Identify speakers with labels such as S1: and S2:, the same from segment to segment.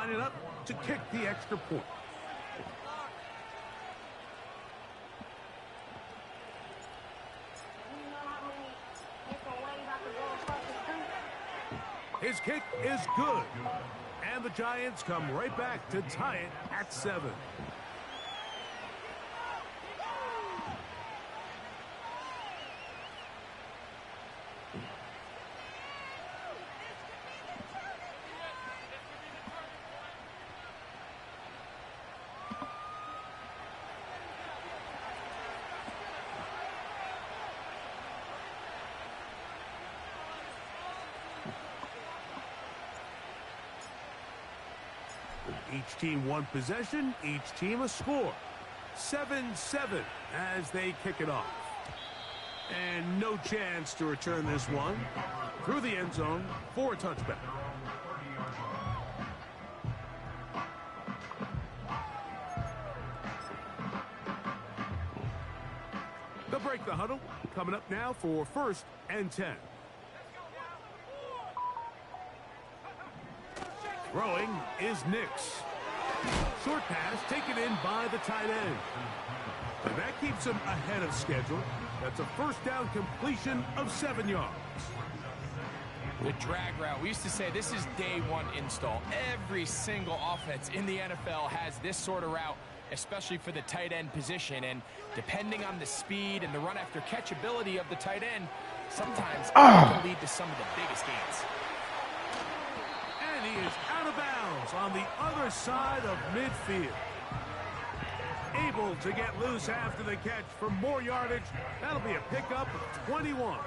S1: lining up to kick the extra point. His kick is good. And the Giants come right back to tie it at 7. Each team one possession, each team a score. 7-7 as they kick it off. And no chance to return this one through the end zone for a touchback. They'll break the huddle. Coming up now for 1st and 10. Throwing is Nix. Short pass taken in by the tight end. And that keeps him ahead of schedule. That's a first down completion of 7 yards.
S2: The drag route. We used to say this is day one install. Every single offense in the NFL has this sort of route, especially for the tight end position. And depending on the speed and the run after catch ability of the tight end, sometimes it can lead to some of the biggest gains.
S1: And he is out of bounds on the other side of midfield. Able to get loose after the catch for more yardage. That'll be a pickup of 21.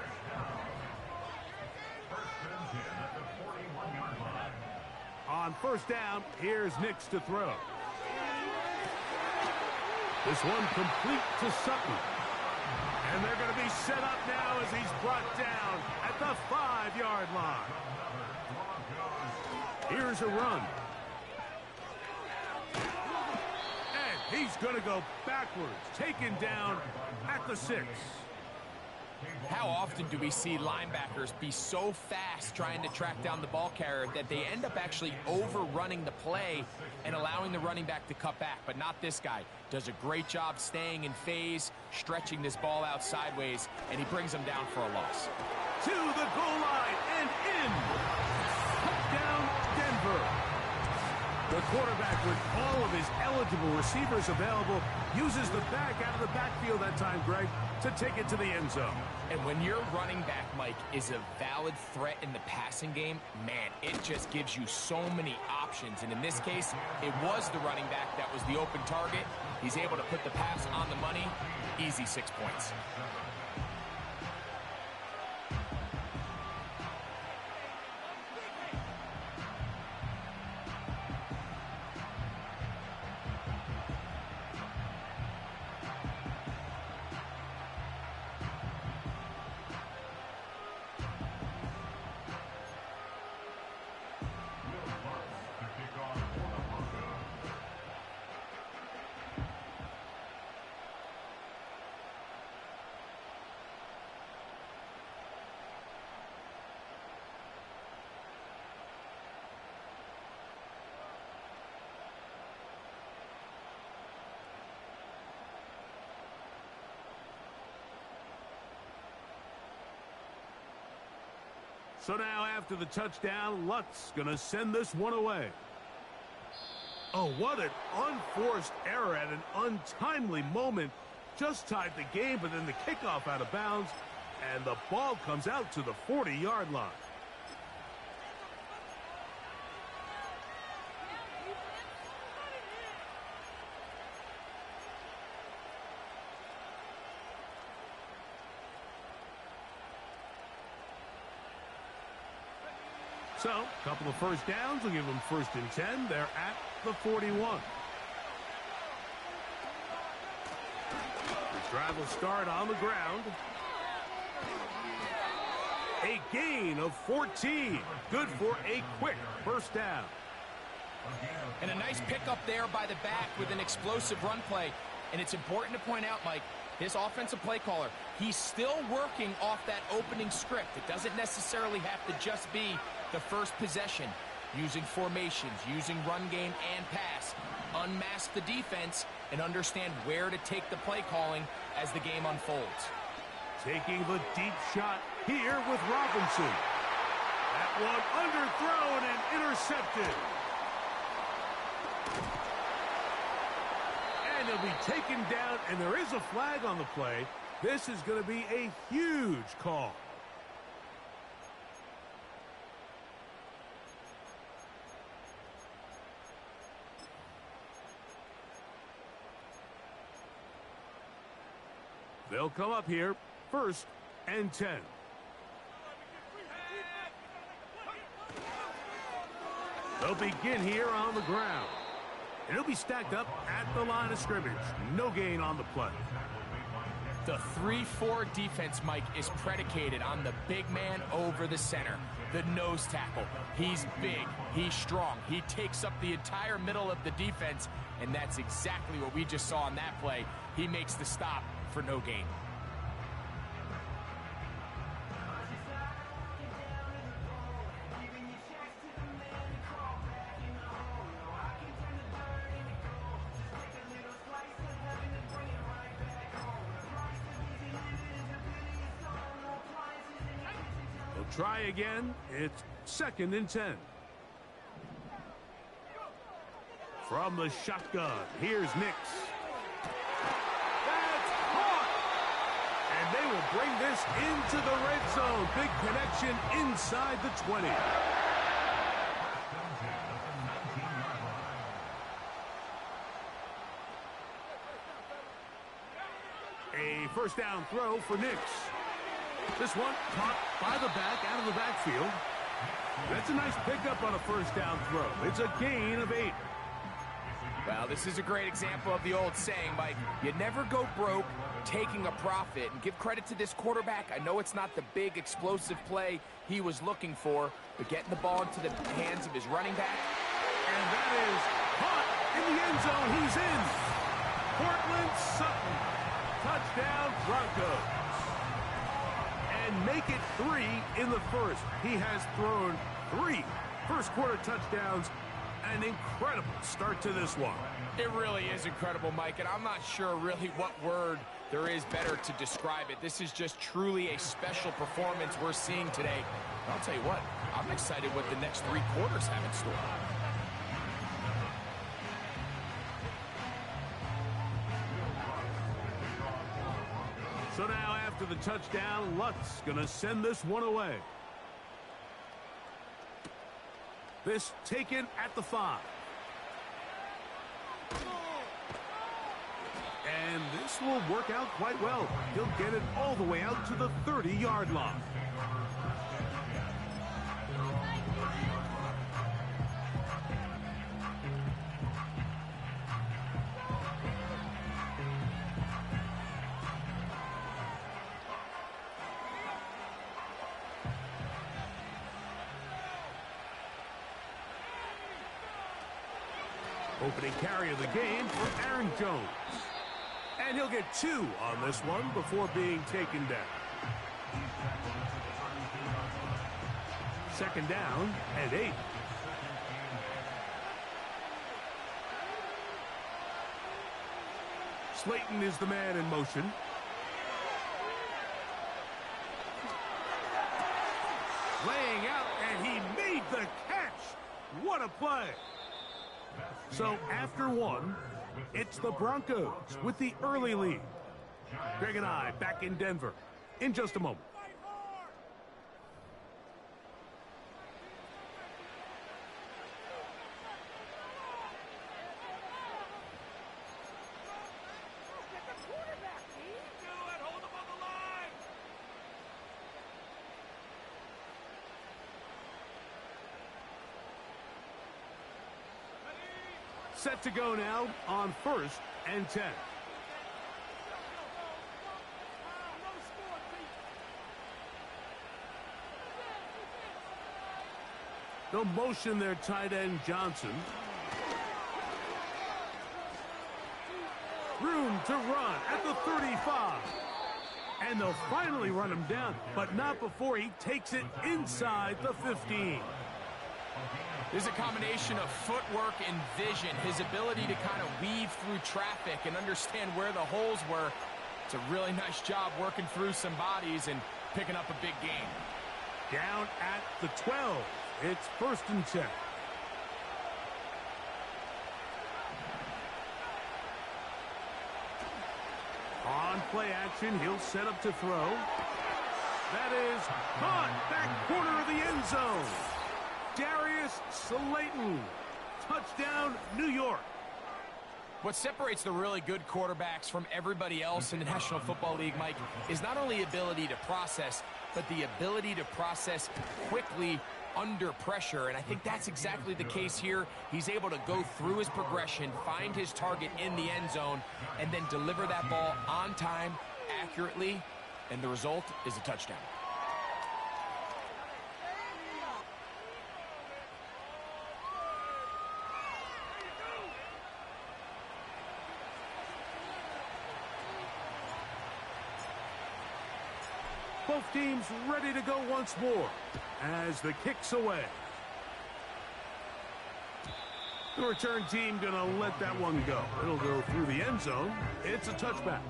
S1: On first down, here's Nix to throw. This one complete to Sutton. And they're going to be set up now as he's brought down at the 5-yard line. Here's a run. And he's going to go backwards, taken down at the 6.
S2: How often do we see linebackers be so fast trying to track down the ball carrier that they end up actually overrunning the play and allowing the running back to cut back? But not this guy. Does a great job staying in phase, stretching this ball out sideways, and he brings them down for a loss.
S1: To the goal line and in. Touchdown, Denver. The quarterback, with all of his eligible receivers available, uses the back out of the backfield that time, Greg, to take it to the end zone.
S2: And when your running back, Mike, is a valid threat in the passing game, man, it just gives you so many options. And in this case, it was the running back that was the open target. He's able to put the pass on the money. Easy 6 points.
S1: So now after the touchdown, Luck's going to send this one away. Oh, what an unforced error at an untimely moment. Just tied the game, but then the kickoff out of bounds, and the ball comes out to the 40-yard line. So, a couple of first downs will give them 1st and 10. They're at the 41. The drive will start on the ground. A gain of 14. Good for a quick first down.
S2: And a nice pickup there by the back with an explosive run play. And it's important to point out, Mike, this offensive play caller, he's still working off that opening script. It doesn't necessarily have to just be the first possession. using formations, using run game and pass. Unmask the defense and understand where to take the play calling as the game unfolds.
S1: Taking the deep shot here with Robinson. That one underthrown and intercepted. And he'll be taken down, and there is a flag on the play. This is going to be a huge call. They'll come up here, 1st and 10. They'll begin here on the ground. And he'll be stacked up at the line of scrimmage. No gain on the play.
S2: The 3-4 defense, Mike, is predicated on the big man over the center. The nose tackle. He's big. He's strong. He takes up the entire middle of the defense, and that's exactly what we just saw on that play. He makes the stop for no gain.
S1: Try again. It's 2nd and 10. From the shotgun, here's Nix. That's caught! And they will bring this into the red zone. Big connection inside the 20. A 1st down throw for Nix. This one caught by the back, out of the backfield. That's a nice pickup on a 1st down throw. It's a gain of 8.
S2: Well, this is a great example of the old saying, Mike. You never go broke taking a profit. And give credit to this quarterback. I know it's not the big explosive play he was looking for, but getting the ball into the hands of his running back.
S1: And that is caught in the end zone. He's in. Cortland Sutton. Touchdown, Broncos. And make it 3 in the 1st. He has thrown 3 first-quarter touchdowns. An incredible start to this one.
S2: It really is incredible, Mike, and I'm not sure really what word there is better to describe it. This is just truly a special performance we're seeing today. And I'll tell you what, I'm excited what the next 3 quarters have in store.
S1: So now after the touchdown, Lutz going to send this one away. This taken at the 5. And this will work out quite well. He'll get it all the way out to the 30-yard line. Opening carry of the game for Aaron Jones. And he'll get 2 on this one before being taken down. 2nd down and 8. Slayton is the man in motion. Laying out, and he made the catch. What a play. So after 1, it's the Broncos with the early lead. Greg and I back in Denver in just a moment. Set to go now on 1st and 10. They'll motion their tight end Johnson. Room to run at the 35. And they'll finally run him down, but not before he takes it inside the 15.
S2: There's a combination of footwork and vision, his ability to kind of weave through traffic and understand where the holes were. It's a really nice job working through some bodies and picking up a big gain.
S1: Down at the 12. It's 1st and 10. On play action, he'll set up to throw. That is caught, back corner of the end zone. Darius Slayton, touchdown, New York.
S2: What separates the really good quarterbacks from everybody else in the National Football League, Mike, is not only ability to process, but the ability to process quickly under pressure. And I think that's exactly the case here. He's able to go through his progression, find his target in the end zone, and then deliver that ball on time, accurately, and the result is a touchdown.
S1: Both teams ready to go once more as the kick's away. The return team gonna let that one go. It'll go through the end zone. It's a touchback.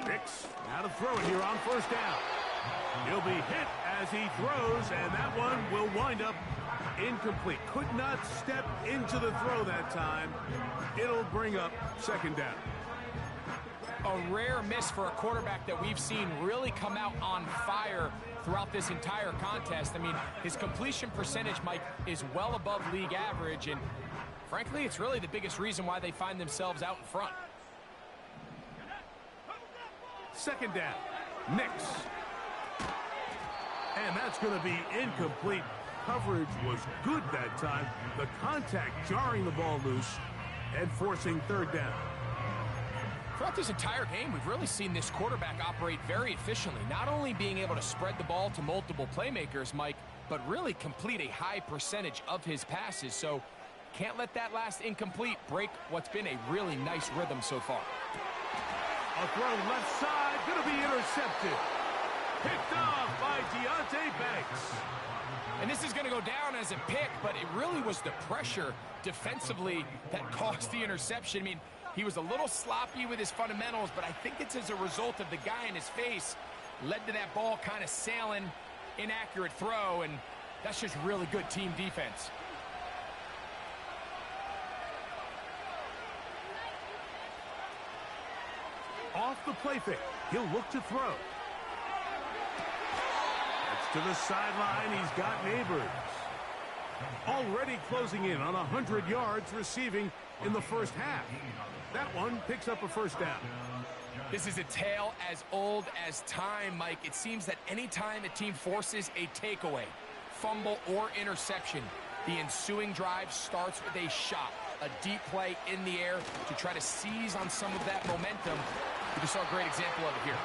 S1: Nix now to throw it here on 1st down. He'll be hit as he throws, and that one will wind up incomplete. Could not step into the throw that time. It'll bring up 2nd down.
S2: A rare miss for a quarterback that we've seen really come out on fire throughout this entire contest. I mean, his completion percentage, Mike, is well above league average, and frankly, it's really the biggest reason why they find themselves out in front.
S1: 2nd down. Nix. And that's going to be incomplete. Coverage was good that time. The contact jarring the ball loose and forcing 3rd down.
S2: Throughout this entire game, we've really seen this quarterback operate very efficiently, not only being able to spread the ball to multiple playmakers, Mike, but really complete a high percentage of his passes. So can't let that last incomplete break what's been a really nice rhythm so far.
S1: A throw left side, going to be intercepted. Picked off by Deonte Banks.
S2: And this is going to go down as a pick, but it really was the pressure defensively that caused the interception. I mean, he was a little sloppy with his fundamentals, but I think it's as a result of the guy in his face led to that ball kind of sailing, inaccurate throw, and that's just really good team defense.
S1: Off the play fake, he'll look to throw. That's to the sideline. He's got Neighbors. Already closing in on 100 yards receiving in the 1st half. That one picks up a 1st down.
S2: This is a tale as old as time, Mike. It seems that any time a team forces a takeaway, fumble, or interception, the ensuing drive starts with a shot, a deep play in the air to try to seize on some of that momentum. We just saw a great example of it here.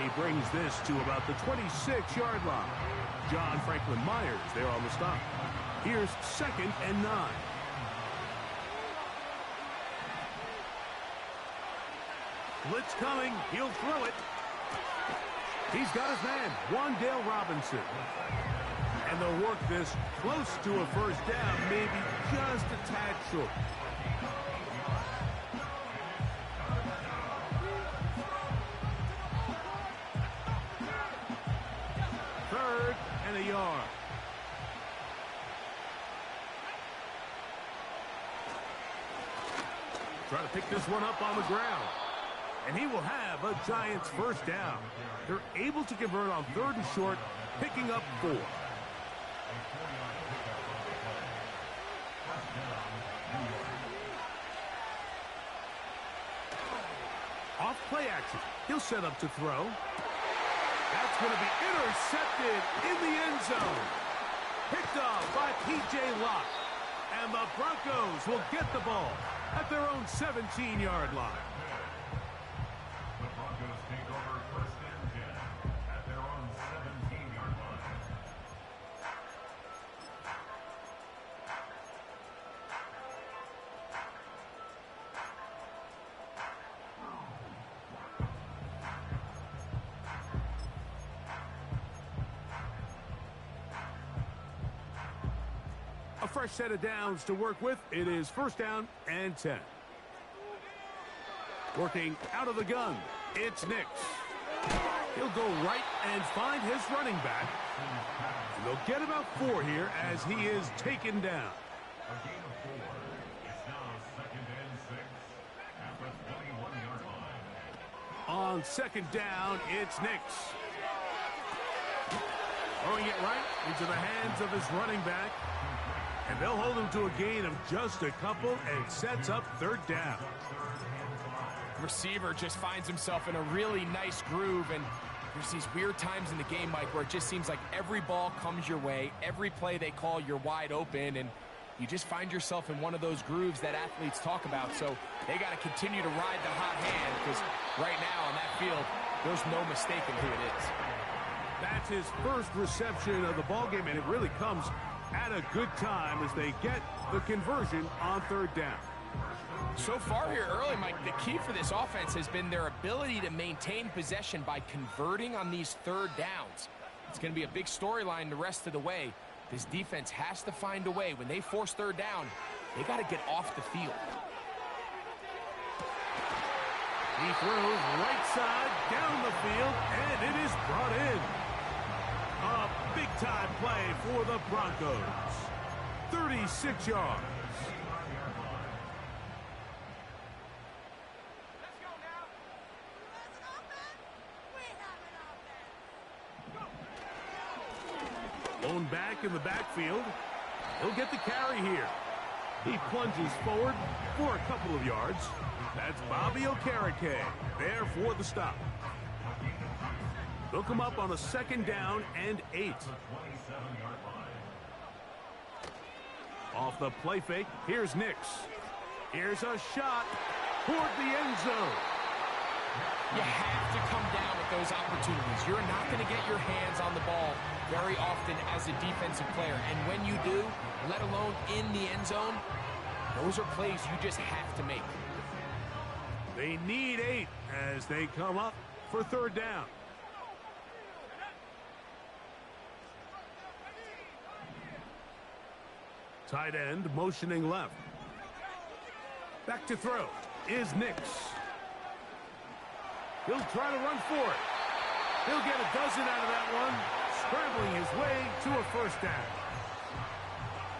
S1: He brings this to about the 26-yard line. John Franklin Myers there on the stop. Here's 2nd and 9. Blitz coming. He'll throw it. He's got his man, Wan'Dale Robinson. And they'll work this close to a 1st down, maybe just a tad short. Third and a yard. Trying to pick this one up on the ground. And he will have a Giants 1st down. They're able to convert on 3rd and short, picking up 4. Off play action. He'll set up to throw. That's going to be intercepted in the end zone. Picked off by P.J. Locke. And the Broncos will get the ball at their own 17-yard line.
S3: The Broncos take over 1st and 10 at their own 17-yard line.
S1: A fresh set of downs to work with. It is first down and 10. Working out of the gun, it's Nix. He'll go right and find his running back. And they'll get about 4 here as he is taken down.
S3: A gain of 4. It's now second and 6 at the 21-yard line.
S1: On second down, it's Nix. Throwing it right into the hands of his running back. And they'll hold him to a gain of just a couple and sets up third down.
S2: Receiver just finds himself in a really nice groove, and there's these weird times in the game, Mike, where it just seems like every ball comes your way, every play they call, you're wide open, and you just find yourself in one of those grooves that athletes talk about. So they got to continue to ride the hot hand, because right now on that field, there's no mistaking who it is.
S1: That's his first reception of the ballgame, and it really comes at a good time as they get the conversion on third down.
S2: So far here early, Mike, the key for this offense has been their ability to maintain possession by converting on these third downs. It's going to be a big storyline the rest of the way. This defense has to find a way. When they force third down, they got to get off the field.
S1: He throws right side down the field, and it is brought in. A big-time play for the Broncos. 36 yards. Lone back in the backfield. He'll get the carry here. He plunges forward for a couple of yards. That's Bobby Okereke there for the stop. They'll come up on a second down and 8. Off the play fake, here's Nix. Here's a shot toward the end zone.
S2: You have to come down with those opportunities. You're not going to get your hands on the ball very often as a defensive player. And when you do, let alone in the end zone, those are plays you just have to make.
S1: They need 8 as they come up for third down. Tight end motioning left. Back to throw is Nix. He'll try to run for it. He'll get a dozen out of that one, scrambling his way to a first down.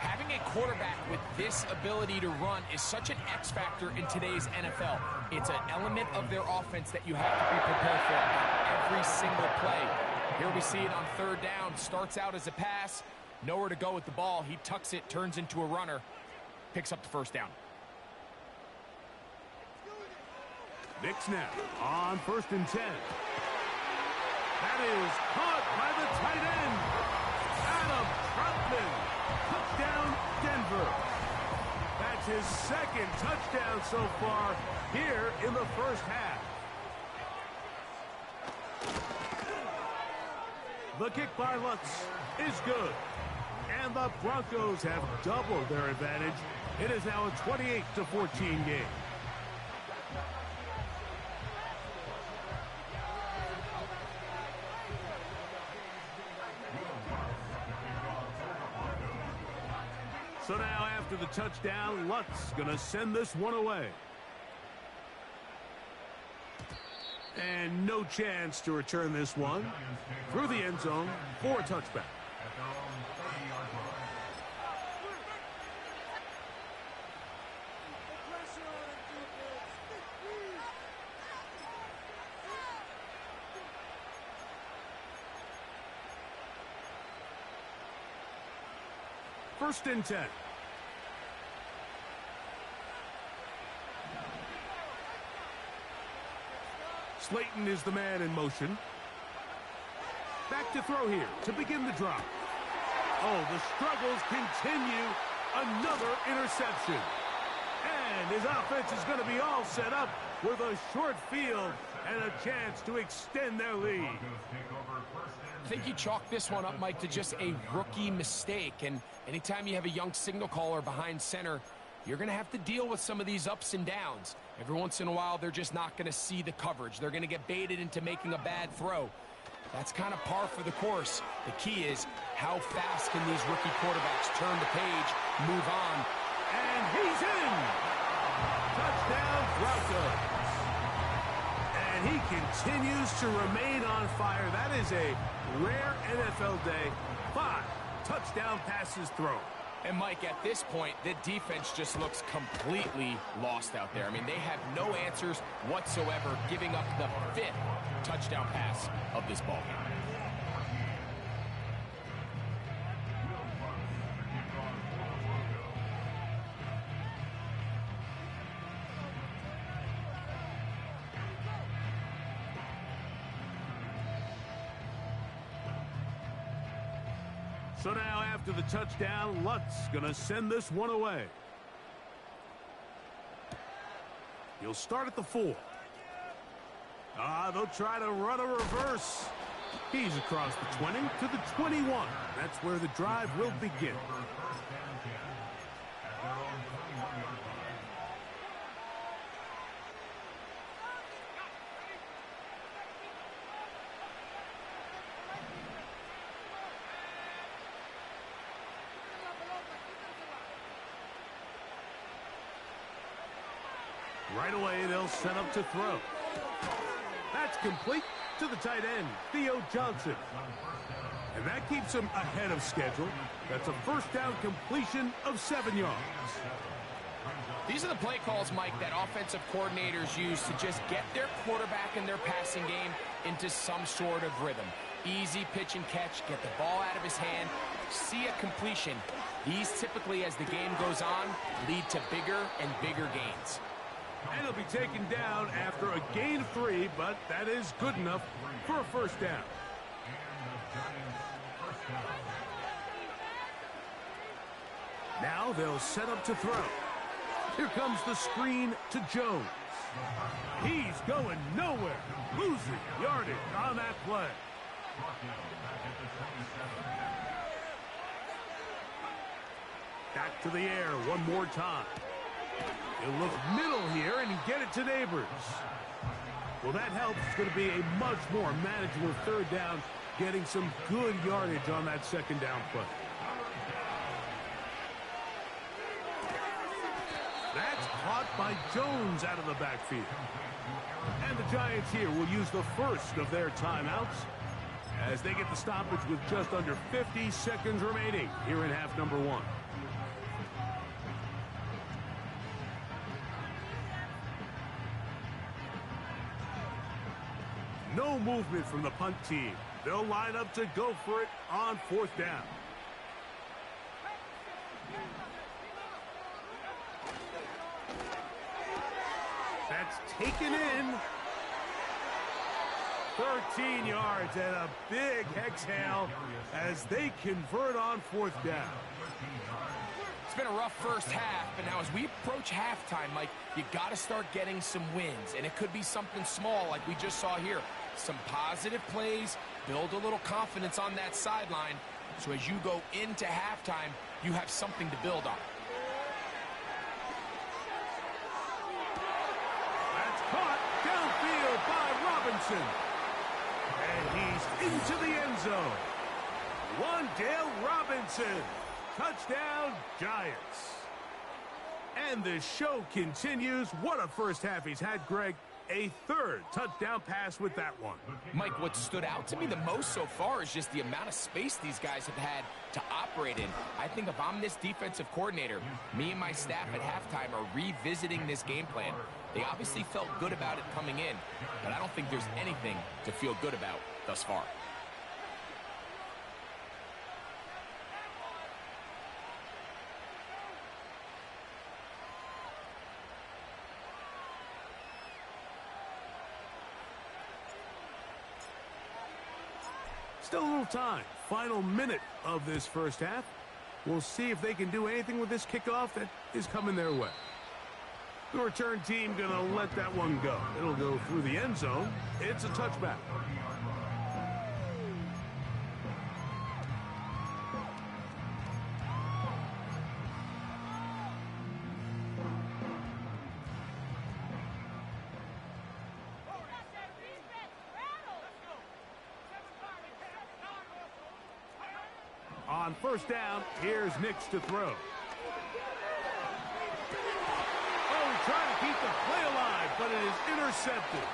S2: Having a quarterback with this ability to run is such an X factor in today's NFL. It's an element of their offense that you have to be prepared for on every single play. Here we see it on third down. Starts out as a pass. Nowhere to go with the ball. He tucks it, turns into a runner, picks up the first down.
S1: Nix now on first and 10. That is caught by the tight end, Adam Troutman. Touchdown, Denver. That's his second touchdown so far here in the first half. The kick by Lutz is good. And the Broncos have doubled their advantage. It is now a 28-14 game. So now after the touchdown, Lutz going to send this one away. And no chance to return this one through the end zone for a touchback. First and 10. Slayton is the man in motion. Back to throw here to begin the drop. Oh, the struggles continue. Another interception. And his offense is going to be all set up with a short field and a chance to extend their lead.
S2: I think you chalk this one up, Mike, to just a rookie mistake. And anytime you have a young signal caller behind center, you're going to have to deal with some of these ups and downs. Every once in a while, they're just not going to see the coverage. They're going to get baited into making a bad throw. That's kind of par for the course. The key is how fast can these rookie quarterbacks turn the page, move on.
S1: And he's in! Touchdown, Broncos. And he continues to remain on fire. That is a rare NFL day. 5 touchdown passes thrown.
S2: And Mike, at this point, the defense just looks completely lost out there. I mean, they have no answers whatsoever, giving up the 5th touchdown pass of this ball game.
S1: So now after the touchdown, Lutz gonna send this one away. He'll start at the 4. They'll try to run a reverse. He's across the 20 to the 21. That's where the drive will begin. Right away, they'll set up to throw. That's complete to the tight end, Theo Johnson. And that keeps him ahead of schedule. That's a first down completion of 7 yards.
S2: These are the play calls, Mike, that offensive coordinators use to just get their quarterback and their passing game into some sort of rhythm. Easy pitch and catch, get the ball out of his hand, see a completion. These typically, as the game goes on, lead to bigger and bigger gains.
S1: And he'll be taken down after a gain of 3, but that is good enough for a first down. Now they'll set up to throw. Here comes the screen to Jones. He's going nowhere. Losing yardage on that play. Back to the air one more time. He'll look middle here and get it to Neighbors. Well, that helps. It's going to be a much more manageable third down, getting some good yardage on that second down play. That's caught by Jones out of the backfield. And the Giants here will use the first of their timeouts as they get the stoppage with just under 50 seconds remaining here in half number 1. No movement from the punt team. They'll line up to go for it on 4th down. That's taken in. 13 yards and a big exhale as they convert on 4th down.
S2: It's been a rough first half, but now as we approach halftime, Mike, you got to start getting some wins, and it could be something small like we just saw here. Some positive plays, build a little confidence on that sideline, so as you go into halftime, you have something to build on.
S1: That's caught downfield by Robinson. And he's into the end zone. Wan'Dale Robinson. Touchdown, Giants. And the show continues. What a first half he's had, Greg. A 3rd touchdown pass with that one.
S2: Mike, what stood out to me the most so far is just the amount of space these guys have had to operate in. I think if I'm this defensive coordinator, me and my staff at halftime are revisiting this game plan. They obviously felt good about it coming in, but I don't think there's anything to feel good about thus far.
S1: Still a little time. Final minute of this first half. We'll see if they can do anything with this kickoff that is coming their way. The return team going to let that one go. It'll go through the end zone. It's a touchback. On first down, here's Nix to throw. Oh, trying to keep the play alive, but it is intercepted.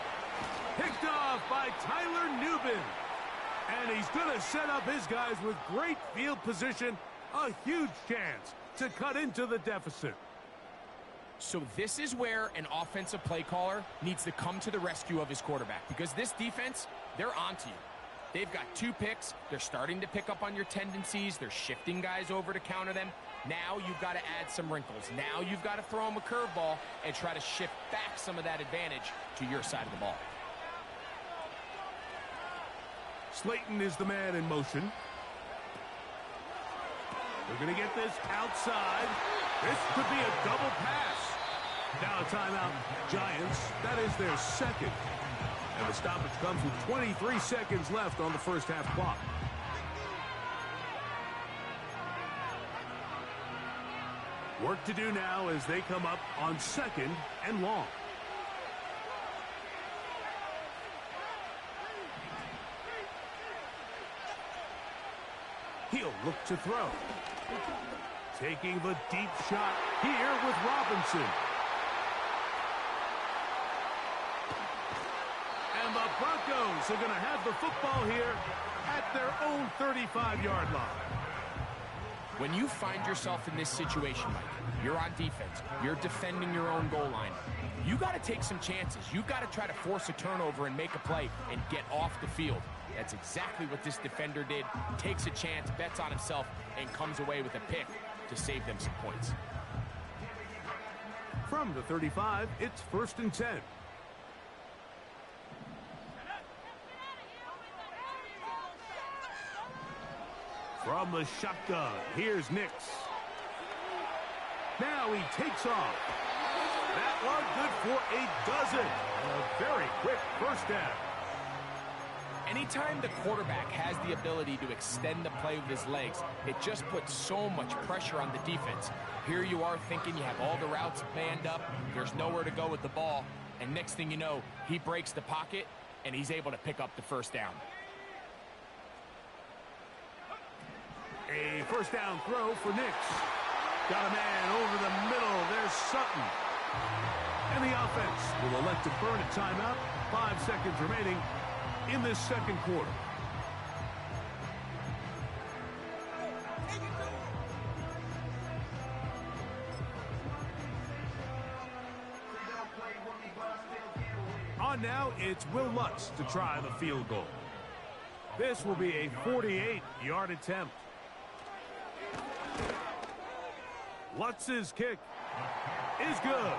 S1: Picked off by Tyler Nubin. And he's going to set up his guys with great field position. A huge chance to cut into the deficit.
S2: So this is where an offensive play caller needs to come to the rescue of his quarterback, because this defense, they're onto you. They've got 2 picks. They're starting to pick up on your tendencies. They're shifting guys over to counter them. Now you've got to add some wrinkles. Now you've got to throw them a curveball and try to shift back some of that advantage to your side of the ball.
S1: Slayton is the man in motion. They're going to get this outside. This could be a double pass. Now a timeout. Giants, that is their second. And the stoppage comes with 23 seconds left on the first half clock. Work to do now as they come up on second and long. He'll look to throw. Taking the deep shot here with Robinson. And the Broncos are going to have the football here at their own 35-yard line.
S2: When you find yourself in this situation, Mike, you're on defense, you're defending your own goal line, you got to take some chances. You got to try to force a turnover and make a play and get off the field. That's exactly what this defender did. Takes a chance, bets on himself, and comes away with a pick to save them some points.
S1: From the 35, it's 1st and 10. From the shotgun, here's Nix. Now he takes off. That one good for a dozen. A very quick first down.
S2: Anytime the quarterback has the ability to extend the play with his legs, it just puts so much pressure on the defense. Here you are thinking you have all the routes manned up, there's nowhere to go with the ball, and next thing you know, he breaks the pocket, and he's able to pick up the first down.
S1: A first down throw for Nix. Got a man over the middle. There's Sutton. And the offense will elect to burn a timeout. 5 seconds remaining in this second quarter. On now, it's Will Lutz to try the field goal. This will be a 48-yard attempt. Lutz's kick is good.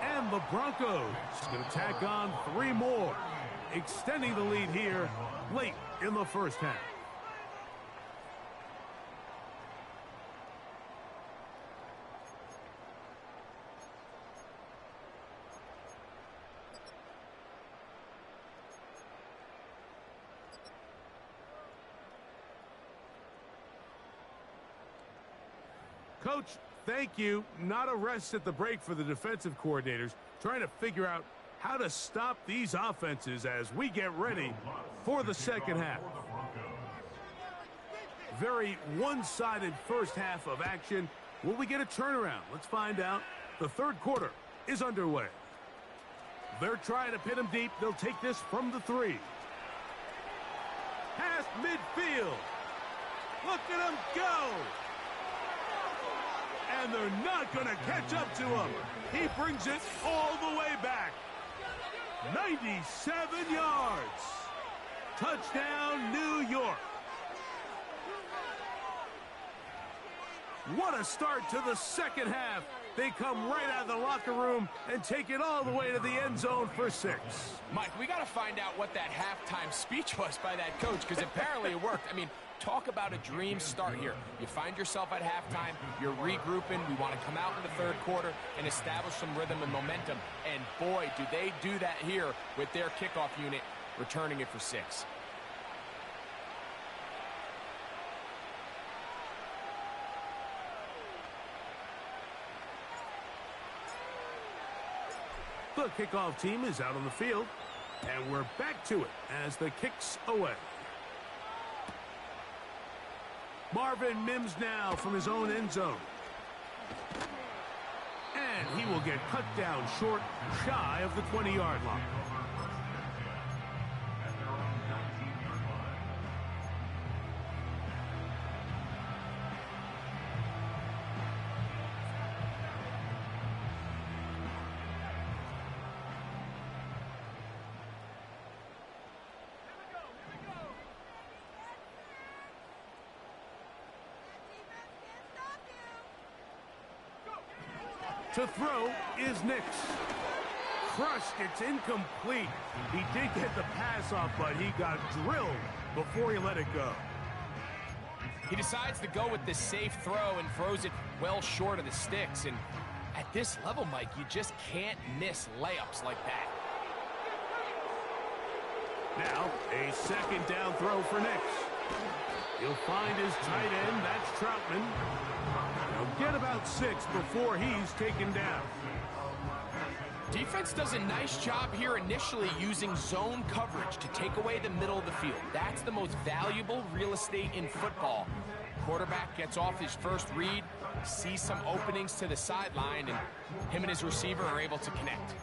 S1: And the Broncos going to tack on 3 more, extending the lead here late in the first half. Coach, thank you. Not a rest at the break for the defensive coordinators, trying to figure out how to stop these offenses as we get ready for the second half. Very one-sided first half of action. Will we get a turnaround? Let's find out. The third quarter is underway. They're trying to pin him deep. They'll take this from the 3. Past midfield. Look at him go. And they're not going to catch up to him. He brings it all the way back. 97 yards. Touchdown, New York. What a start to the second half. They come right out of the locker room and take it all the way to the end zone for 6.
S2: Mike, we got to find out what that halftime speech was by that coach, because apparently it worked. I mean, talk about a dream start here. You find yourself at halftime, you're regrouping, we want to come out in the third quarter and establish some rhythm and momentum. And boy, do they do that here with their kickoff unit, returning it for 6.
S1: The kickoff team is out on the field, and we're back to it as the kick's away. Marvin Mims now from his own end zone. And he will get cut down short, shy of the 20-yard line. To throw is Nix. Crushed, it's incomplete. He did get the pass off, but he got drilled before he let it go.
S2: He decides to go with the safe throw and throws it well short of the sticks. And at this level, Mike, you just can't miss layups like that.
S1: Now, a second down throw for Nix. He'll find his tight end, that's Troutman. He'll get about 6 before he's taken down.
S2: Defense does a nice job here initially using zone coverage to take away the middle of the field. That's the most valuable real estate in football. Quarterback gets off his first read, sees some openings to the sideline, and him and his receiver are able to connect.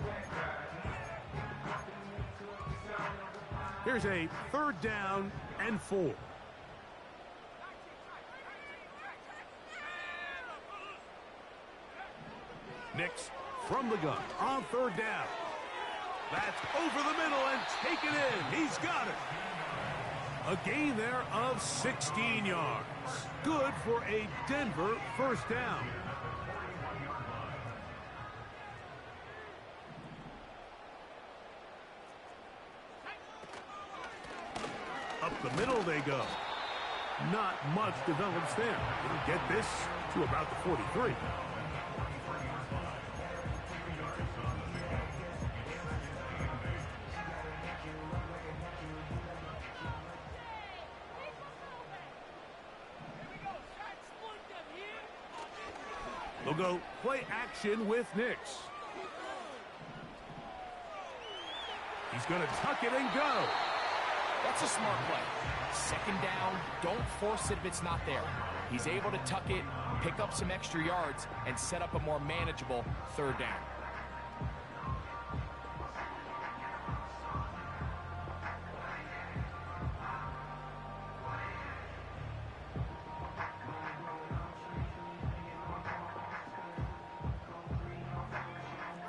S1: Here's a 3rd down and 4. Nix from the gun on 3rd down. That's over the middle and taken in. He's got it. A gain there of 16 yards. Good for a Denver 1st down. Up the middle they go. Not much develops there. He'll get this to about the 43. They'll go play action with Nix. He's going to tuck it and go.
S2: That's a smart play. 2nd down, don't force it if it's not there. He's able to tuck it, pick up some extra yards, and set up a more manageable 3rd down.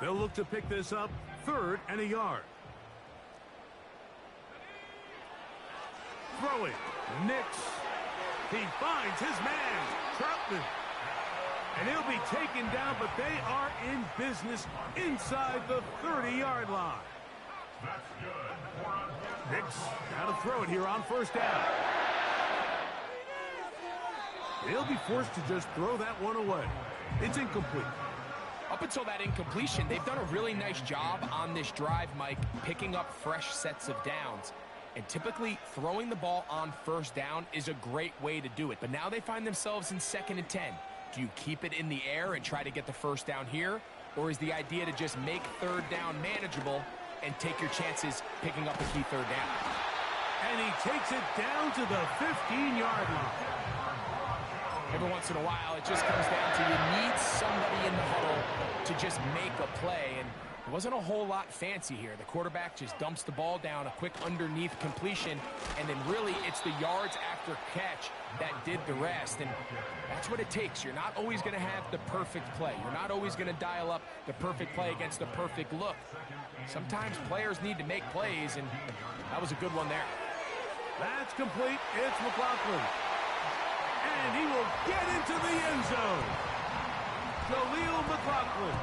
S1: They'll look to pick this up 3rd and a yard. Throwing. Nix. He finds his man, Troutman. And he'll be taken down, but they are in business inside the 30-yard line. Nix got to throw it here on 1st down. He'll be forced to just throw that one away. It's incomplete.
S2: Up until that incompletion, they've done a really nice job on this drive, Mike, picking up fresh sets of downs. And typically, throwing the ball on 1st down is a great way to do it. But now they find themselves in 2nd and 10. Do you keep it in the air and try to get the 1st down here? Or is the idea to just make 3rd down manageable and take your chances picking up a key 3rd down?
S1: And he takes it down to the 15-yard line.
S2: Every once in a while, it just comes down to you need somebody in the huddle to just make a play. And it wasn't a whole lot fancy here. The quarterback just dumps the ball down, a quick underneath completion, and then really it's the yards after catch that did the rest. And that's what it takes. You're not always going to have the perfect play. You're not always going to dial up the perfect play against the perfect look. Sometimes players need to make plays, and that was a good one there.
S1: That's complete. It's McLaughlin. And he will get into the end zone. Jaleel McLaughlin.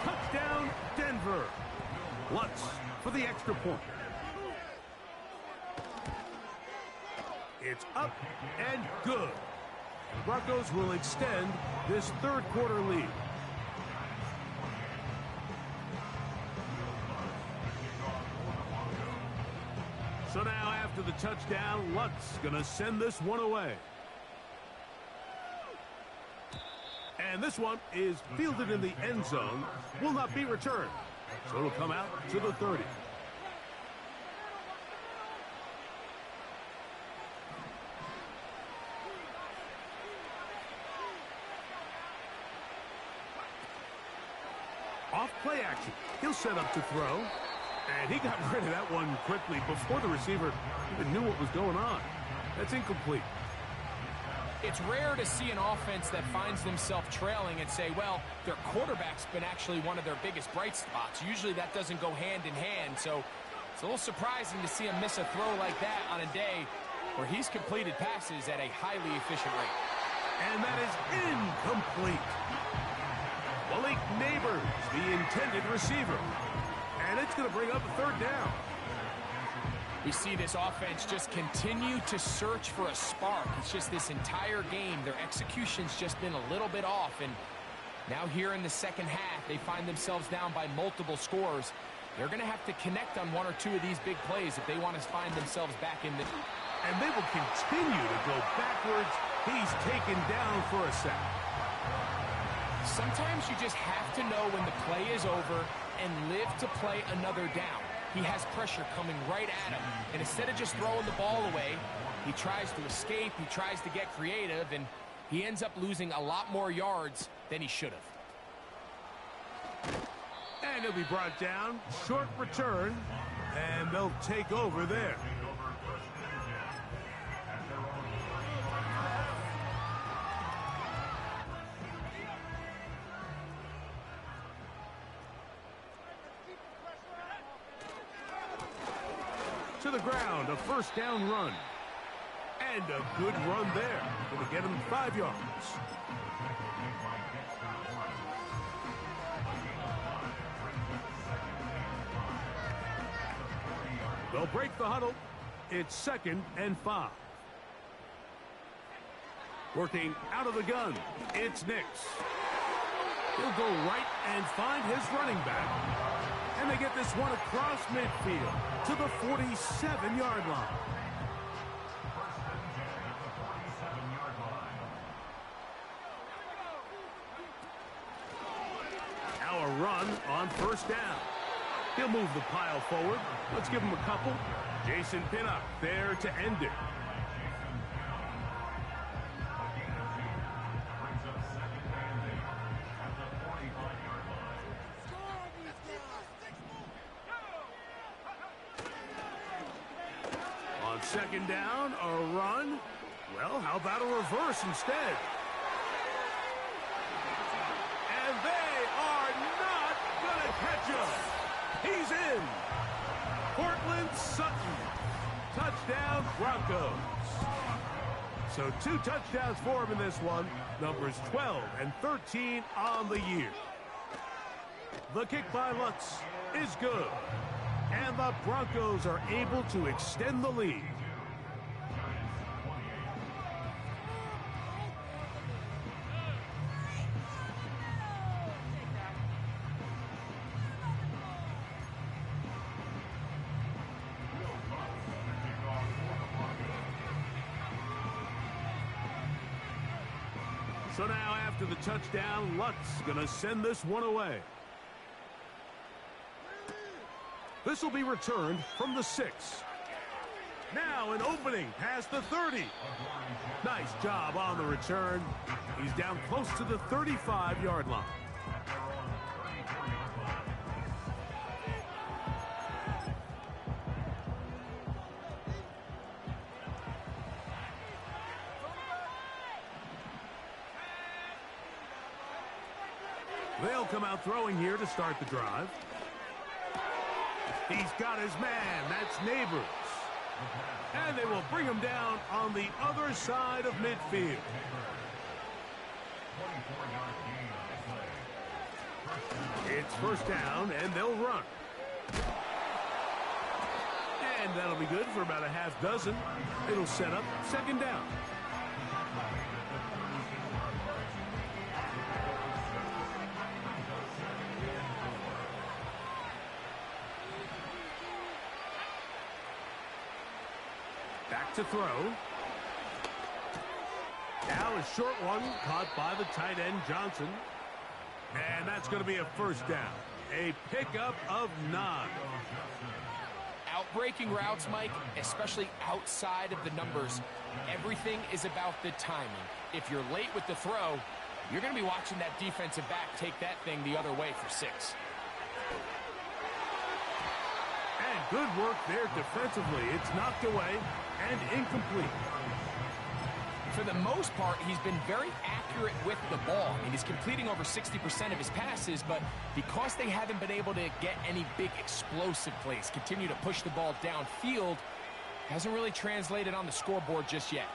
S1: Touchdown, Denver. Lutz for the extra point. It's up and good. The Broncos will extend this 3rd quarter lead. So now after the touchdown, Lutz gonna send this one away. And this one is fielded in the end zone, will not be returned. So it'll come out to the 30. off, play action. He'll set up to throw. And he got rid of that one quickly before the receiver even knew what was going on. That's incomplete.
S2: It's rare to see an offense that finds themselves trailing and say, well, their quarterback's been actually one of their biggest bright spots. Usually that doesn't go hand in hand, so it's a little surprising to see him miss a throw like that on a day where he's completed passes at a highly efficient rate.
S1: And that is incomplete. Malik Neighbors, the intended receiver. And it's going to bring up a third down.
S2: We see this offense just continue to search for a spark. It's just this entire game, their execution's just been a little bit off. And now here in the second half, they find themselves down by multiple scores. They're going to have to connect on one or two of these big plays if they want to find themselves back in the...
S1: And they will continue to go backwards. He's taken down for a sack.
S2: Sometimes you just have to know when the play is over and live to play another down. He has pressure coming right at him, and instead of just throwing the ball away, he tries to escape, he tries to get creative, and he ends up losing a lot more yards than he should have.
S1: And he'll be brought down, short return, and they'll take over there. To the ground, a first down run. And a good run there. Going to get him 5 yards. They'll break the huddle. It's 2nd and 5. Working out of the gun, it's Nix. He'll go right and find his running back. And they get this one across midfield to the 47-yard line. Now a run on first down. He'll move the pile forward. Let's give him a couple. Jason Pinnock there to end it. On second down, a run. Well, how about a reverse instead? And they are not going to catch him. He's in. Cortland Sutton. Touchdown, Broncos. So 2 touchdowns for him in this one. Numbers 12 and 13 on the year. The kick by Lutz is good. And the Broncos are able to extend the lead. So now after the touchdown, Lutz going to send this one away. This will be returned from the 6. Now an opening past the 30. Nice job on the return. He's down close to the 35-yard line. They'll come out throwing here to start the drive. He's got his man. That's Neighbors. And they will bring him down on the other side of midfield. It's first down, and they'll run. And that'll be good for about a half dozen. It'll set up second down. Back to throw. Now a short one caught by the tight end Johnson. And that's going to be a first down. A pickup of 9.
S2: Outbreaking routes, Mike, especially outside of the numbers, everything is about the timing. If you're late with the throw, you're going to be watching that defensive back take that thing the other way for 6.
S1: And good work there defensively. It's knocked away and incomplete.
S2: For the most part, he's been very accurate with the ball. I mean, he's completing over 60% of his passes, but because they haven't been able to get any big explosive plays, continue to push the ball downfield, hasn't really translated on the scoreboard just yet.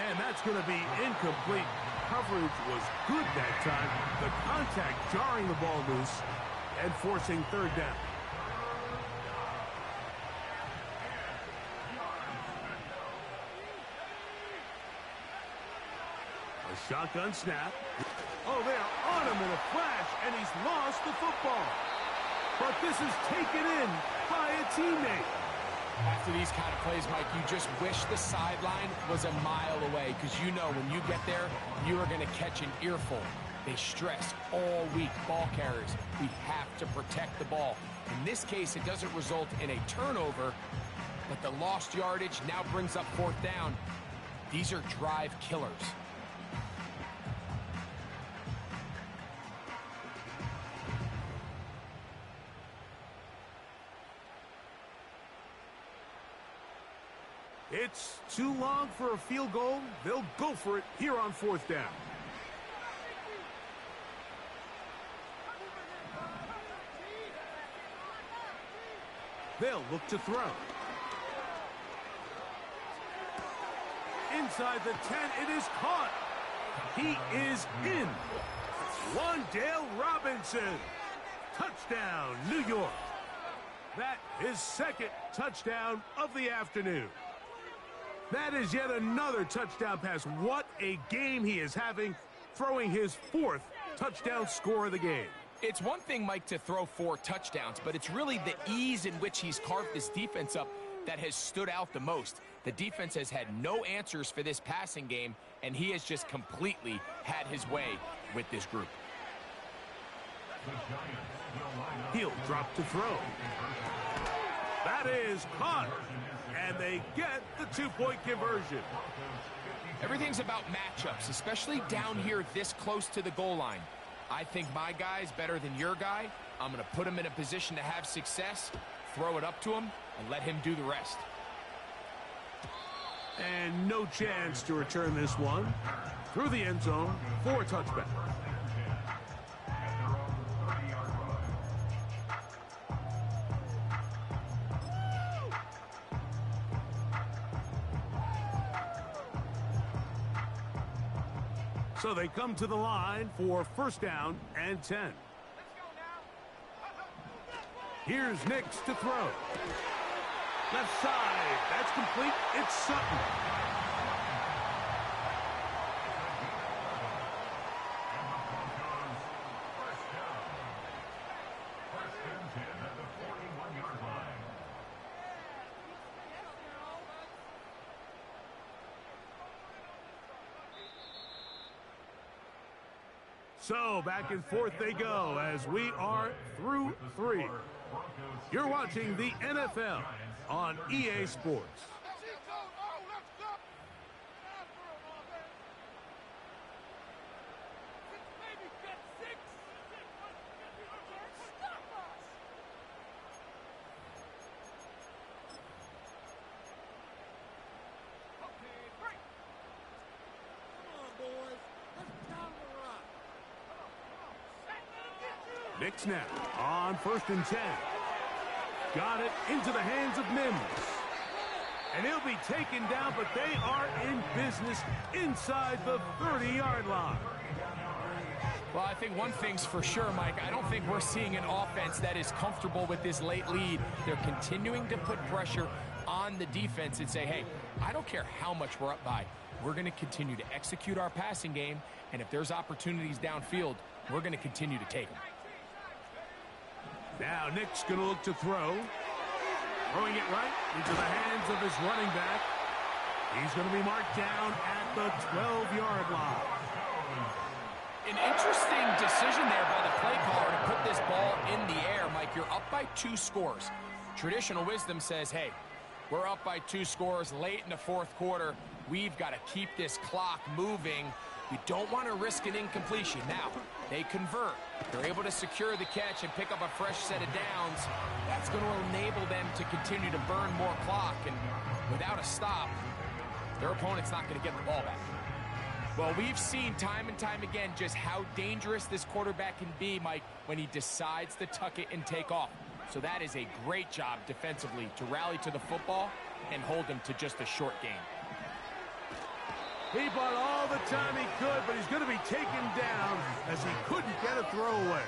S1: And that's going to be incomplete. Coverage was good that time. The contact jarring the ball loose and forcing third down. A shotgun snap. Oh, they are on him in a flash, and he's lost the football. But this is taken in by a teammate.
S2: After these kind of plays, Mike, you just wish the sideline was a mile away, because you know when you get there, you are going to catch an earful. They stress all week, ball carriers. We have to protect the ball. In this case, it doesn't result in a turnover, but the lost yardage now brings up fourth down. These are drive killers.
S1: It's too long for a field goal. They'll go for it here on fourth down. They'll look to throw. Inside the 10, it is caught. He is in. Wandale Robinson. Touchdown, New York. That is second touchdown of the afternoon. That is yet another touchdown pass. What a game he is having, throwing his fourth touchdown score of the game.
S2: It's one thing, Mike, to throw 4 touchdowns, but it's really the ease in which he's carved this defense up that has stood out the most. The defense has had no answers for this passing game, and he has just completely had his way with this group.
S1: He'll drop to throw. That is caught. And they get the 2-point conversion.
S2: Everything's about matchups, especially down here this close to the goal line. I think my guy's better than your guy. I'm going to put him in a position to have success, throw it up to him, and let him do the rest.
S1: And no chance to return this one. Through the end zone for a touchback. So they come to the line for first down and 10. Here's Nix to throw. Left side. That's complete. It's Sutton. So back and forth they go as we are through 3. You're watching the NFL on EA Sports. Nix now on first and 10. Got it into the hands of Mims. And he'll be taken down, but they are in business inside the 30-yard line.
S2: Well, I think one thing's for sure, Mike. I don't think we're seeing an offense that is comfortable with this late lead. They're continuing to put pressure on the defense and say, hey, I don't care how much we're up by. We're going to continue to execute our passing game, and if there's opportunities downfield, we're going to continue to take them.
S1: Now Nick's going to look to throw. Throwing it right into the hands of his running back. He's going to be marked down at the 12-yard line.
S2: An interesting decision there by the play caller to put this ball in the air. Mike, you're up by 2 scores. Traditional wisdom says, hey, we're up by 2 scores late in the fourth quarter. We've got to keep this clock moving. You don't want to risk an incompletion. Now, they convert. They're able to secure the catch and pick up a fresh set of downs. That's going to enable them to continue to burn more clock. And without a stop, their opponent's not going to get the ball back. Well, we've seen time and time again just how dangerous this quarterback can be, Mike, when he decides to tuck it and take off. So that is a great job defensively to rally to the football and hold him to just a short game.
S1: He bought all the time he could, but he's going to be taken down as he couldn't get a throwaway.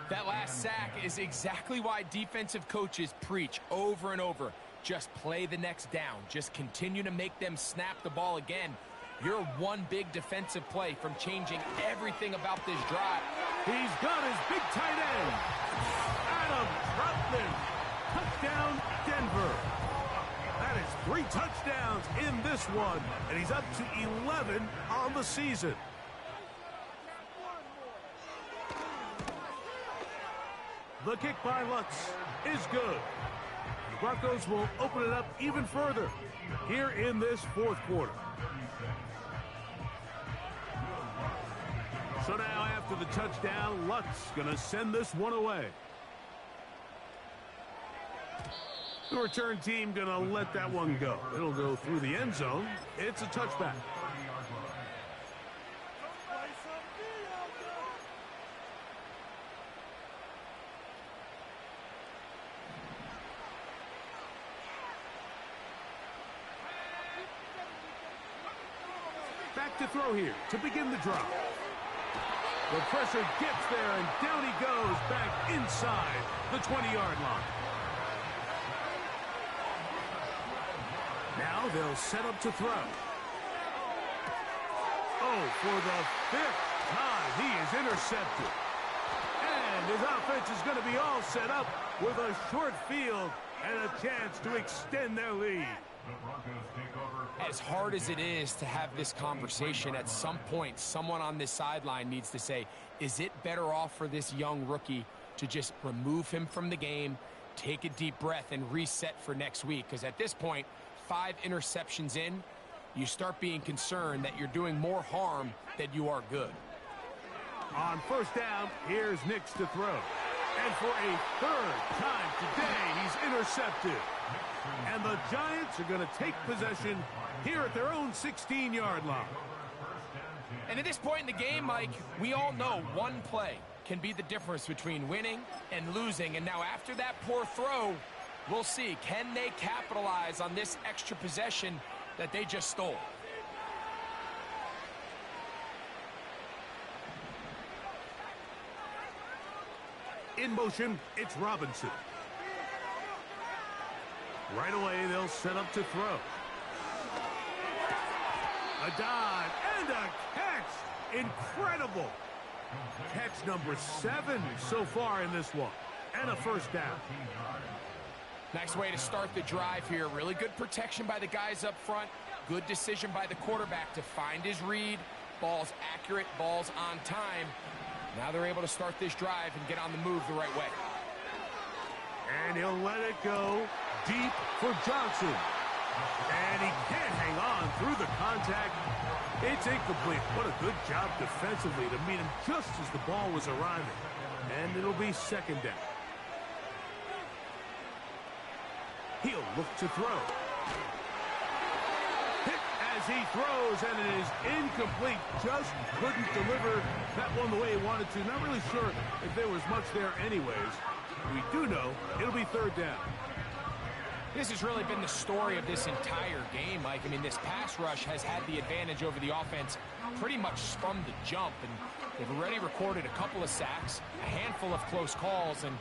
S2: That last sack is exactly why defensive coaches preach over and over. Just play the next down. Just continue to make them snap the ball again. You're one big defensive play from changing everything about this drive.
S1: He's got his big tight end. Adam Troutman. Touchdown, Denver. That is 3 touchdowns in this one, and he's up to 11 on the season. The kick by Lutz is good. The Broncos will open it up even further here in this fourth quarter. So now after the touchdown, Lutz going to send this one away. The return team going to let that one go. It'll go through the end zone. It's a touchback. Back to throw here to begin the drive. The pressure gets there, and down he goes back inside the 20-yard line. Now they'll set up to throw. Oh, for the 5th time, he is intercepted. And his offense is going to be all set up with a short field and a chance to extend their lead.
S2: As hard as it is to have this conversation, at some point, someone on this sideline needs to say, is it better off for this young rookie to just remove him from the game, take a deep breath, and reset for next week? Because at this point, 5 interceptions in, you start being concerned that you're doing more harm than you are good.
S1: On first down, here's Nix to throw. And for a 3rd time today, he's intercepted. And the Giants are going to take possession here at their own 16-yard line.
S2: And at this point in the game, Mike, we all know one play can be the difference between winning and losing. And now after that poor throw, we'll see, can they capitalize on this extra possession that they just stole?
S1: In motion, it's Robinson. Right away, they'll set up to throw. A dive and a catch. Incredible. Catch number 7 so far in this one. And a first down.
S2: Nice way to start the drive here. Really good protection by the guys up front. Good decision by the quarterback to find his read. Ball's accurate, ball's on time. Now they're able to start this drive and get on the move the right way.
S1: And he'll let it go deep for Johnson. And he can't hang on through the contact. It's incomplete. What a good job defensively to meet him just as the ball was arriving. And it'll be second down. He'll look to throw. Hit as he throws, and it is incomplete. Just couldn't deliver that one the way he wanted to. Not really sure if there was much there anyways. We do know it'll be third down.
S2: This has really been the story of this entire game, Mike. I mean, this pass rush has had the advantage over the offense pretty much from the jump. And they've already recorded a couple of sacks, a handful of close calls, and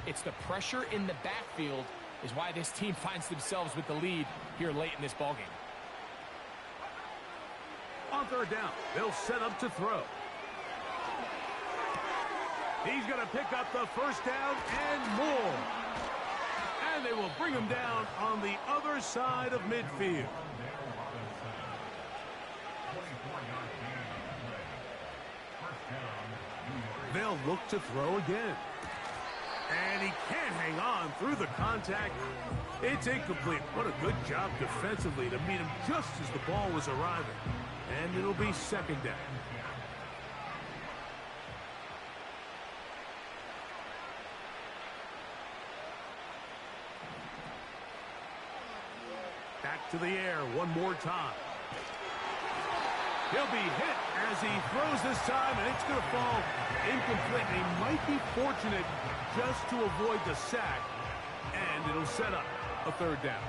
S2: it's the pressure in the backfield is why this team finds themselves with the lead here late in this ballgame.
S1: On third down, they'll set up to throw. He's going to pick up the first down and more. And they will bring him down on the other side of midfield. They'll look to throw again. And he can't hang on through the contact. It's incomplete. What a good job defensively to meet him just as the ball was arriving. And it'll be second down. Back to the air one more time. He'll be hit as he throws this time, and it's going to fall incomplete. He might be fortunate just to avoid the sack, and it'll set up a third down.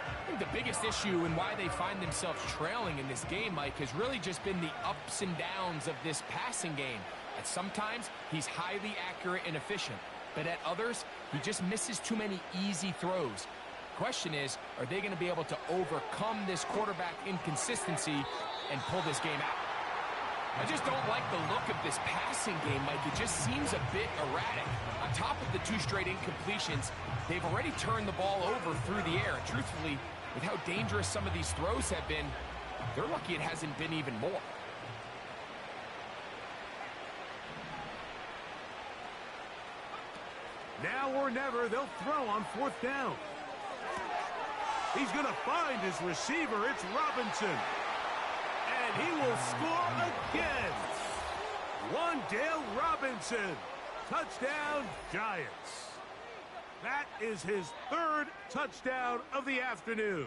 S2: I think the biggest issue and why they find themselves trailing in this game, Mike, has really just been the ups and downs of this passing game. At sometimes, he's highly accurate and efficient, but at others, he just misses too many easy throws. Question is, are they going to be able to overcome this quarterback inconsistency and pull this game out? I just don't like the look of this passing game, Mike. It just seems a bit erratic. On top of the 2 straight incompletions, they've already turned the ball over through the air. And truthfully, with how dangerous some of these throws have been, they're lucky it hasn't been even more.
S1: Now or never, they'll throw on 4th down. He's going to find his receiver. It's Robinson. And he will score again. Wan'Dale Robinson. Touchdown, Giants. That is his 3rd touchdown of the afternoon.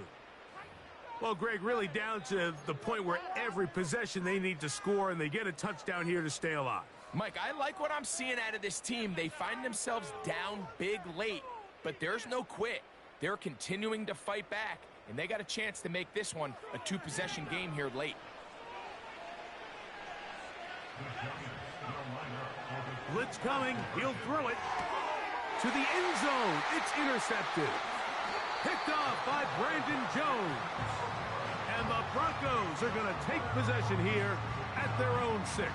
S1: Well, Greg, really down to the point where every possession they need to score, and they get a touchdown here to stay alive.
S2: Mike, I like what I'm seeing out of this team. They find themselves down big late, but there's no quit. They're continuing to fight back, and they got a chance to make this one a 2-possession game here late.
S1: Blitz coming. He'll throw it to the end zone. It's intercepted. Picked off by Brandon Jones. And the Broncos are going to take possession here at their own 6.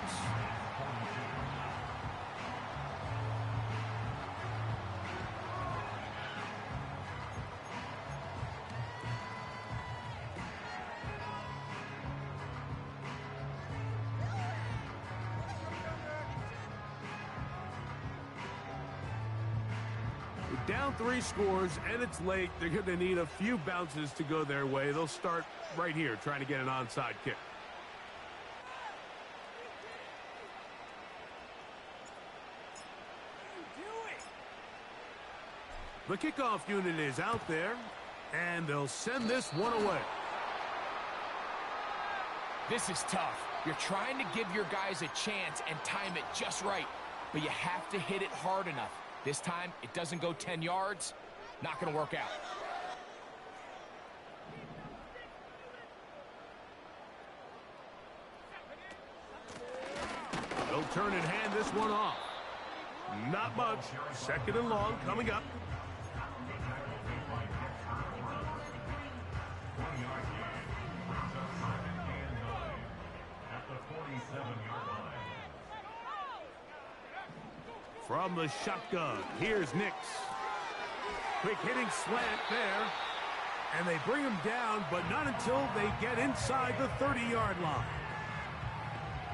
S1: Down 3 scores, and it's late. They're going to need a few bounces to go their way. They'll start right here trying to get an onside kick. The kickoff unit is out there, and they'll send this one away.
S2: This is tough. You're trying to give your guys a chance and time it just right, but you have to hit it hard enough. This time, it doesn't go 10 yards. Not going to work out.
S1: They'll turn and hand this one off. Not much. 2nd and long coming up. From the shotgun, here's Nix. Quick hitting slant there. And they bring him down, but not until they get inside the 30-yard line.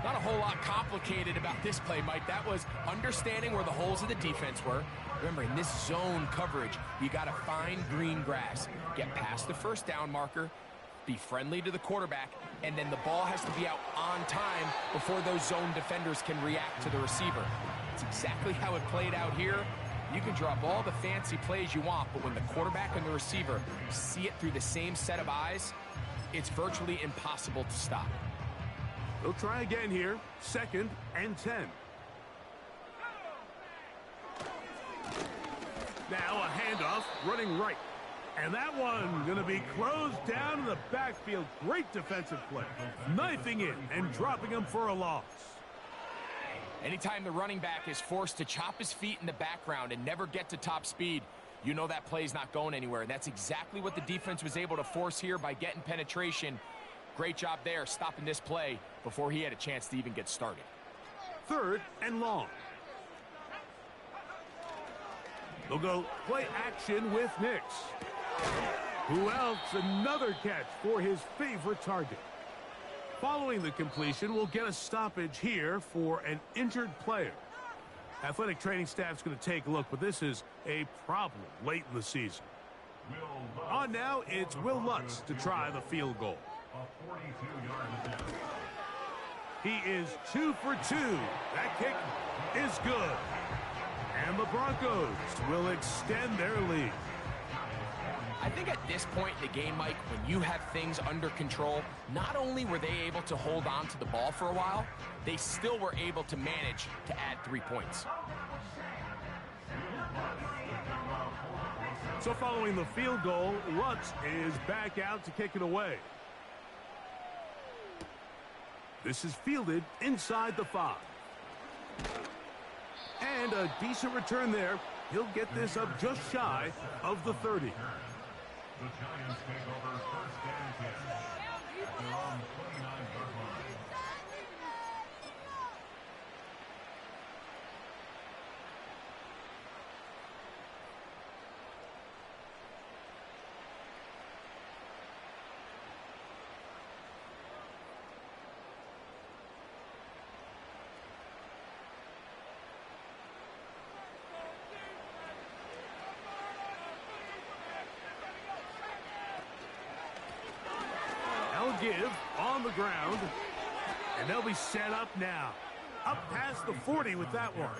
S2: Not a whole lot complicated about this play, Mike. That was understanding where the holes of the defense were. Remember, in this zone coverage, you got to find green grass. Get past the 1st down marker, be friendly to the quarterback, and then the ball has to be out on time before those zone defenders can react to the receiver. It's exactly how it played out here. You can drop all the fancy plays you want, but when the quarterback and the receiver see it through the same set of eyes, it's virtually impossible to stop.
S1: They'll try again here. 2nd and 10. Now a handoff running right. And that one going to be closed down in the backfield. Great defensive play. Knifing in and dropping him for a loss.
S2: Anytime the running back is forced to chop his feet in the background and never get to top speed, you know that play's not going anywhere. That's exactly what the defense was able to force here by getting penetration. Great job there, stopping this play before he had a chance to even get started.
S1: 3rd and long. They'll go play action with Nix. Who else? Another catch for his favorite target. Following the completion, we'll get a stoppage here for an injured player. Athletic training staff's going to take a look, but this is a problem late in the season. On now, it's Will Lutz to try the field goal.
S3: A 42-yard attempt.
S1: He is 2 for 2. That kick is good. And the Broncos will extend their lead.
S2: I think at this point in the game, Mike, when you have things under control, not only were they able to hold on to the ball for a while, they still were able to manage to add 3 points.
S1: So following the field goal, Lutz is back out to kick it away. This is fielded inside the 5. And a decent return there. He'll get this up just shy of the 30.
S3: The Giants take over first and 10 at their own 29-yard line.
S1: Give on the ground, and they'll be set up now. Up past the 40 with that one.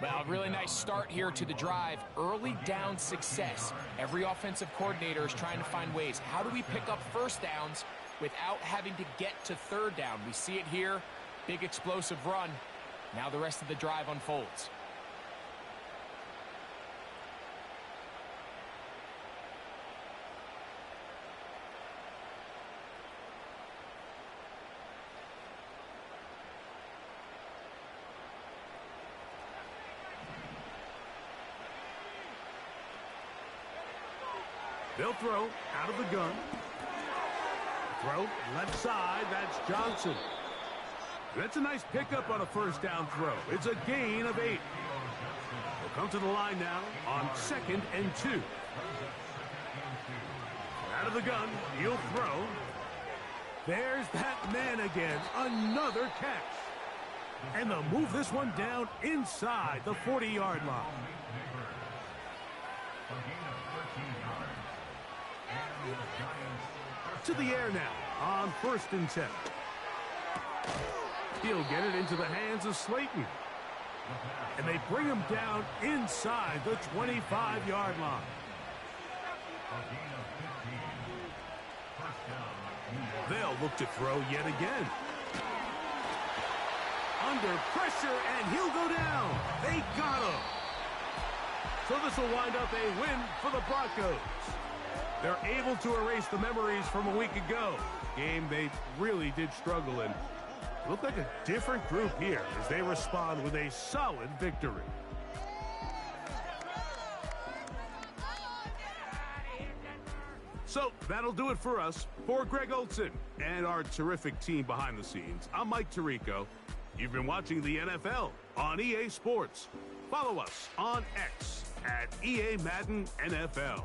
S2: Well, really nice start here to the drive. Early down success. Every offensive coordinator is trying to find ways. How do we pick up first downs without having to get to third down? We see it here. Big explosive run. Now the rest of the drive unfolds.
S1: They'll throw out of the gun. Throw left side. That's Johnson. That's a nice pickup on a first down throw. It's a gain of 8. They'll come to the line now on 2nd and 2. Out of the gun. He'll throw. There's that man again. Another catch. And they'll move this one down inside the 40-yard line. To the air now on 1st and 10. He'll get it into the hands of Slayton. And they bring him down inside the 25-yard line. They'll look to throw yet again. Under pressure, and he'll go down. They got him. So this will wind up a win for the Broncos. They're able to erase the memories from a week ago. Game they really did struggle in. Look like a different group here as they respond with a solid victory. So that'll do it for us. For Greg Olson and our terrific team behind the scenes, I'm Mike Tirico. You've been watching the NFL on EA Sports. Follow us on X at EA Madden NFL.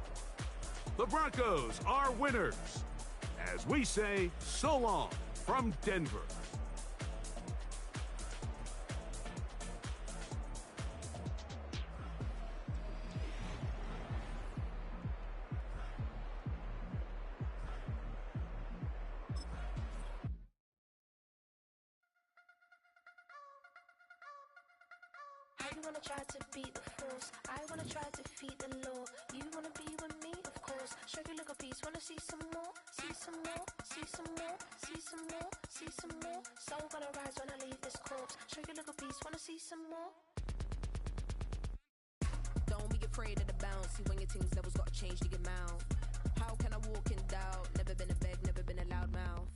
S1: The Broncos are winners. As we say, so long from Denver.
S4: I wanna try to beat the force. I wanna try to defeat the law. You wanna be with me, of course. Show you a little piece. Wanna see some more? See some more? See some more? See some more? See some more? Soul gonna rise when I leave this corpse. Show you a little piece. Wanna see some more?
S5: Don't be afraid of the bounce. See when your things levels gotta change to get mouth. How can I walk in doubt? Never been a beg, never been a loud mouth.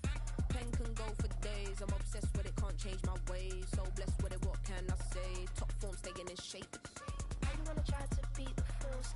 S5: Pen can go for days. I'm obsessed with it, can't change my ways. So blessed with it, what can I say? Top form staying in shape.
S4: I wanna try to beat the force.